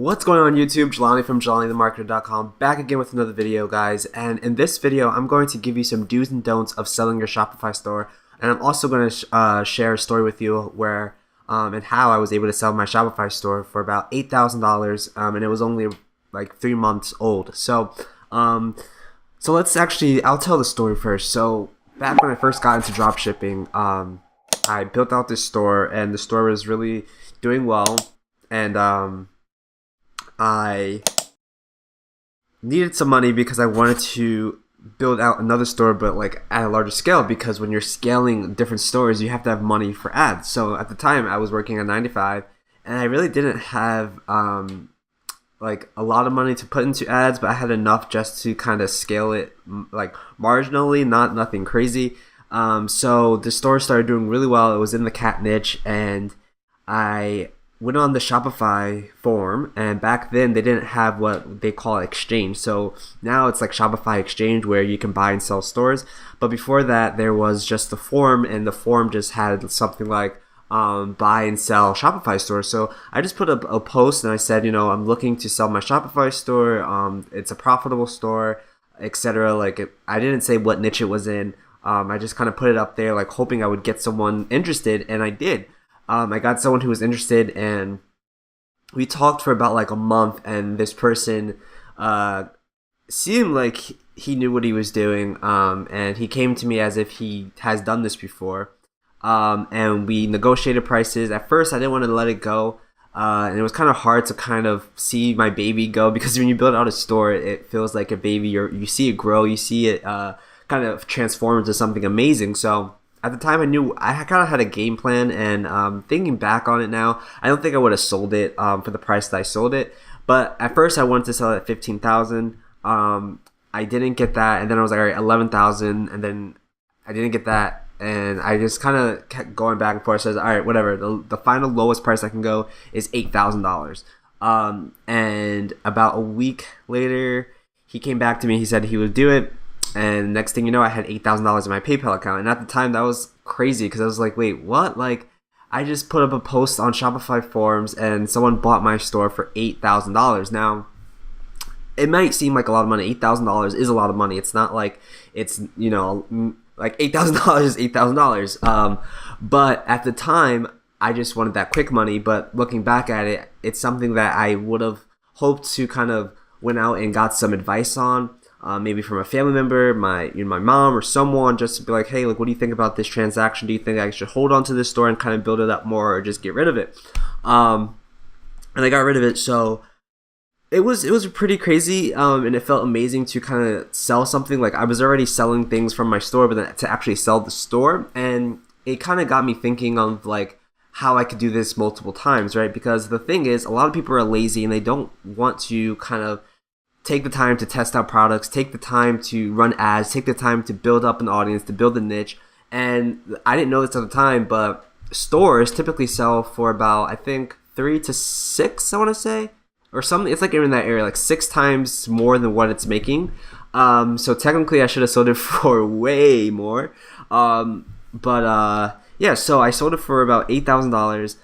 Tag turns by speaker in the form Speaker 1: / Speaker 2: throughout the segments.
Speaker 1: What's going on YouTube? Jelani from JelaniTheMarketer.com back again with another video, guys. And in this video, I'm going to give you some do's and don'ts of selling your Shopify store. And I'm also going to share a story with you where and how I was able to sell my Shopify store for about $8,000, and it was only like 3 months old. So let's actually, I'll tell the story first. So back when I first got into dropshipping, I built out this store, and the store was really doing well, and I needed some money because I wanted to build out another store, but like at a larger scale, because when you're scaling different stores, you have to have money for ads. So at the time I was working at 9 to 5, and I really didn't have like a lot of money to put into ads, but I had enough just to kind of scale it like marginally, nothing crazy. So the store started doing really well. It was in the cat niche, and I went on the Shopify forum, and back then they didn't have what they call exchange. So now it's like Shopify Exchange, where you can buy and sell stores. But before that, there was just the forum, and the forum just had something like buy and sell Shopify stores. So I just put a post, and I said, I'm looking to sell my Shopify store. It's a profitable store, etc. I didn't say what niche it was in. I just kind of put it up there, like hoping I would get someone interested, and I did. I got someone who was interested, and we talked for about like a month, and this person seemed like he knew what he was doing, and he came to me as if he has done this before, and we negotiated prices. At first I didn't want to let it go, and it was kind of hard to kind of see my baby go, because when you build out a store, it feels like a baby. You see it grow, you see it kind of transform into something amazing. So at the time, I knew I kind of had a game plan, and thinking back on it now, I don't think I would have sold it for the price that I sold it. But at first, I wanted to sell it at $15,000. I didn't get that, and then I was like, all right, $11,000, and then I didn't get that, and I just kind of kept going back and forth. So I said, all right, whatever. The final lowest price I can go is $8,000. And about a week later, he came back to me. He said he would do it. And next thing you know, I had $8,000 in my PayPal account. And at the time, that was crazy, because I was like, wait, what? Like, I just put up a post on Shopify forums, and someone bought my store for $8,000. Now, it might seem like a lot of money. $8,000 is a lot of money. It's not like it's, like $8,000 is $8,000. But at the time, I just wanted that quick money. But looking back at it, it's something that I would have hoped to kind of went out and got some advice on. Maybe from a family member, my mom or someone, just to be like, hey, like, what do you think about this transaction? Do you think I should hold on to this store and kind of build it up more, or just get rid of it? And I got rid of it. So it was pretty crazy, and it felt amazing to kind of sell something. Like, I was already selling things from my store, but then to actually sell the store, and it kind of got me thinking of like how I could do this multiple times, right? Because the thing is, a lot of people are lazy, and they don't want to kind of take the time to test out products, take the time to run ads, take the time to build up an audience, to build a niche. And I didn't know this at the time, but stores typically sell for about, I think, 3 to 6, I want to say, or something. It's like in that area, like 6 times more than what it's making. So technically I should have sold it for way more. Yeah, so I sold it for about $8,000.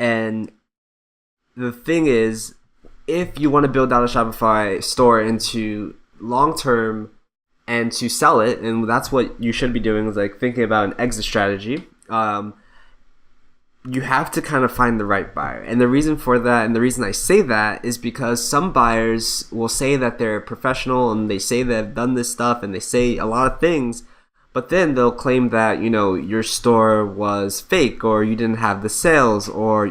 Speaker 1: And the thing is, if you want to build out a Shopify store into long term and to sell it, and that's what you should be doing, is like thinking about an exit strategy, you have to kind of find the right buyer. And the reason for that, and the reason I say that, is because some buyers will say that they're professional, and they say they've done this stuff, and they say a lot of things, but then they'll claim that, your store was fake, or you didn't have the sales, or,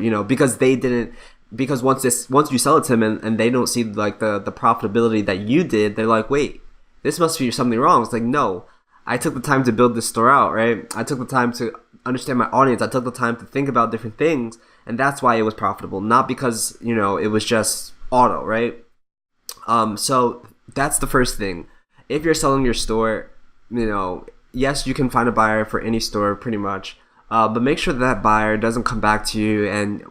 Speaker 1: because once you sell it to them, and they don't see like the profitability that you did, they're like, wait, this must be something wrong. It's like, no, I took the time to build this store out, right? I took the time to understand my audience. I took the time to think about different things, and that's why it was profitable, not because it was just auto, right? So that's the first thing. If you're selling your store, yes, you can find a buyer for any store pretty much, but make sure that buyer doesn't come back to you and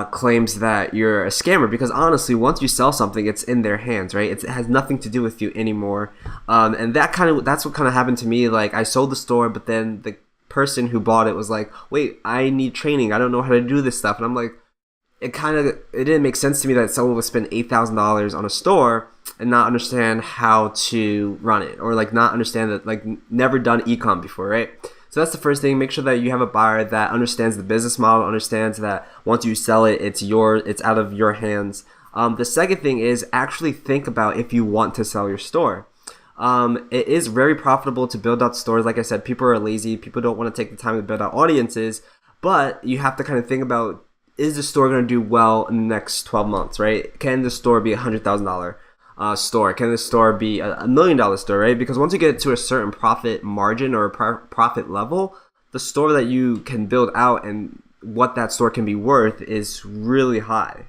Speaker 1: claims that you're a scammer, because honestly, once you sell something, it's in their hands, right? It has nothing to do with you anymore. And that's what kind of happened to me. Like, I sold the store, but then the person who bought it was like, wait, I need training. I don't know how to do this stuff. And I'm like, it didn't make sense to me that someone would spend $8,000 on a store and not understand how to run it, or like not understand that, like never done ecom before, right? So that's the first thing. Make sure that you have a buyer that understands the business model, understands that once you sell it, it's out of your hands. The second thing is actually think about if you want to sell your store. It is very profitable to build out stores. Like I said, people are lazy. People don't want to take the time to build out audiences, but you have to kind of think about, is the store going to do well in the next 12 months, right? Can the store be $100,000 store? Can the store be $1 million store, right? Because once you get to a certain profit margin or profit level, the store that you can build out and what that store can be worth is really high,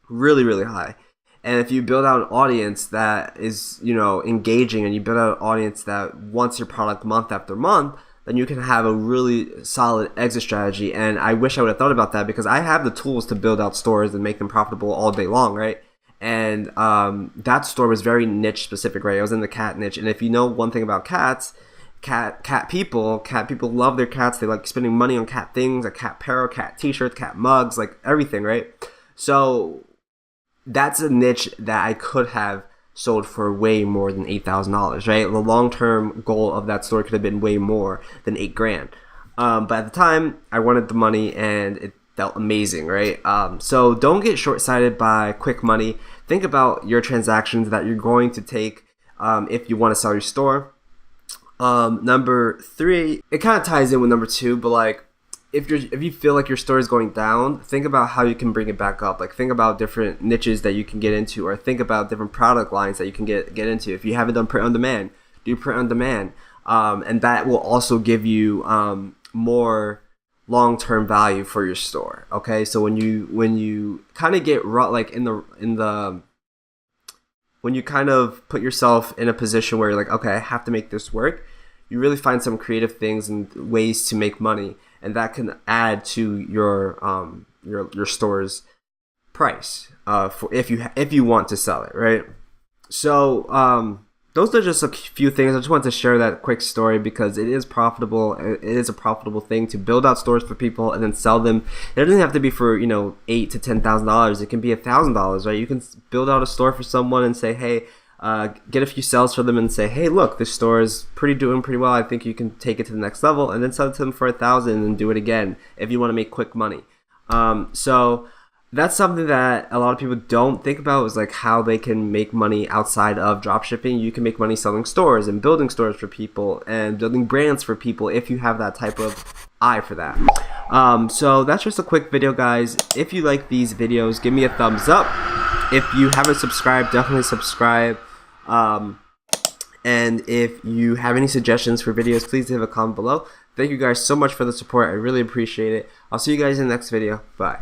Speaker 1: really, really high. And if you build out an audience that is, engaging, and you build out an audience that wants your product month after month, then you can have a really solid exit strategy. And I wish I would have thought about that, because I have the tools to build out stores and make them profitable all day long, right? And that store was very niche specific, right? I was in the cat niche. And if you know one thing about cats, cat people love their cats. They like spending money on cat things, like cat apparel, cat t-shirts, cat mugs, like everything, right? So that's a niche that I could have sold for way more than $8,000, right? The long-term goal of that store could have been way more than $8,000. But at the time, I wanted the money, and it felt amazing, right? So don't get short-sighted by quick money. Think about your transactions that you're going to take if you want to sell your store. Number 3, it kind of ties in with number 2, but like, if you feel like your store is going down, think about how you can bring it back up. Like, think about different niches that you can get into, or think about different product lines that you can get into. If you haven't done print on demand, do print on demand, and that will also give you more long-term value for your store. Okay, so when you kind of get like when you kind of put yourself in a position where you're like, okay, I have to make this work, you really find some creative things and ways to make money. And that can add to your store's price for if you want to sell it, right? So those are just a few things. I just wanted to share that quick story because it is profitable. It is a profitable thing to build out stores for people and then sell them. It doesn't have to be for $8,000 to $10,000. It can be $1,000, right? You can build out a store for someone and say, hey, get a few sales for them and say, hey, look, this store is doing pretty well. I think you can take it to the next level, and then sell it to them for $1,000 and do it again if you want to make quick money. So that's something that a lot of people don't think about, is like how they can make money outside of dropshipping. You can make money selling stores and building stores for people and building brands for people if you have that type of eye for that. So that's just a quick video, guys. If you like these videos, give me a thumbs up. If you haven't subscribed, definitely subscribe. And if you have any suggestions for videos, please leave a comment below. Thank you guys so much for the support. I really appreciate it. I'll see you guys in the next video. Bye.